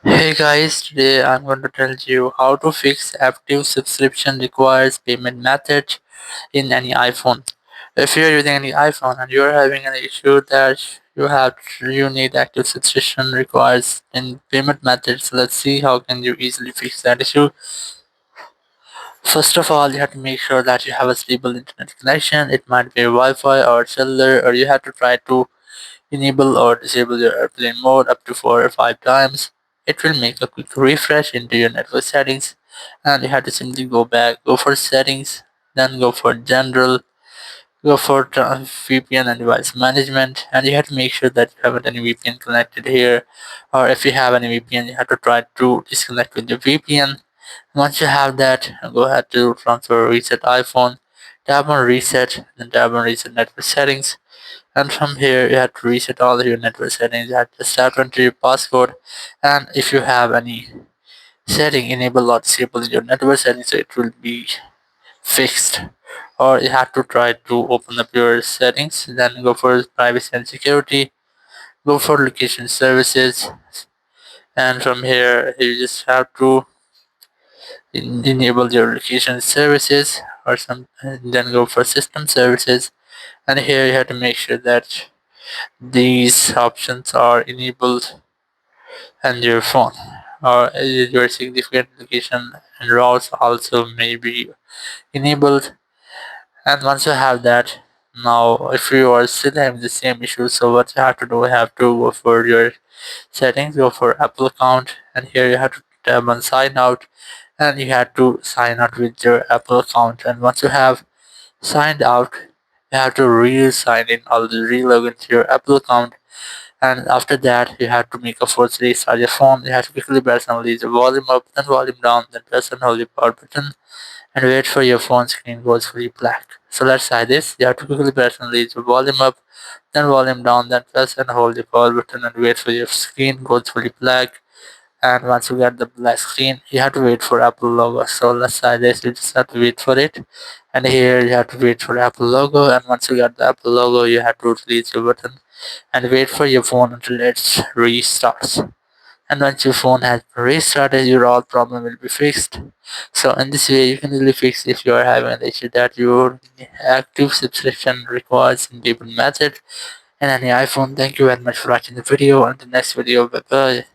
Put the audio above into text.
Hey guys, today I'm going to tell you how to fix active subscription requires payment method in any iPhone. If you're using any iPhone and you're having an issue that you need active subscription requires in payment methods, let's see how can you easily fix that issue. First of all, you have to make sure that you have a stable internet connection. It might be Wi-Fi or cellular, or you have to try to enable or disable your airplane mode up to 4 or 5 times. It will make a quick refresh into your network settings, and you have to simply go for settings, then go for general, go for VPN and device management, and you have to make sure that you haven't any VPN connected here, or if you have any VPN, you have to try to disconnect with your VPN. Once you have that, go ahead to transfer reset iPhone, tap on reset, then tap on reset network settings, and from here you have to reset all your network settings. You have to start enter your passcode, and if you have any setting enable or disable in your network settings, so it will be fixed. Or you have to try to open up your settings, then go for privacy and security, go for location services, and from here you just have to enable your location services or some, and then go for system services, and here you have to make sure that these options are enabled and your phone or your significant location and routes also may be enabled. And once you have that, now if you are still having the same issue, so what you have to do, you have to go for your settings, go for Apple account, and here you have to tap on sign out, and you have to sign out with your Apple account. And once you have signed out, you have to re-sign in or re-log into your Apple account. And after that, you have to make a force restart your phone. You have to quickly press and release the volume up, then volume down, then press and hold the power button, and wait for your phone screen goes fully black. So let's try this. You have to quickly press and release the volume up, then volume down, then press and hold the power button and wait for your screen goes fully black. And once you get the black screen, you have to wait for Apple logo. So let's try this. You just have to wait for it. And here you have to wait for Apple logo. And once you get the Apple logo, you have to release your button and wait for your phone until it restarts. And once your phone has restarted, your all problem will be fixed. So in this way, you can really fix if you are having an issue that your active subscription requires in payment method and any iPhone. Thank you very much for watching the video. On the next video, bye bye.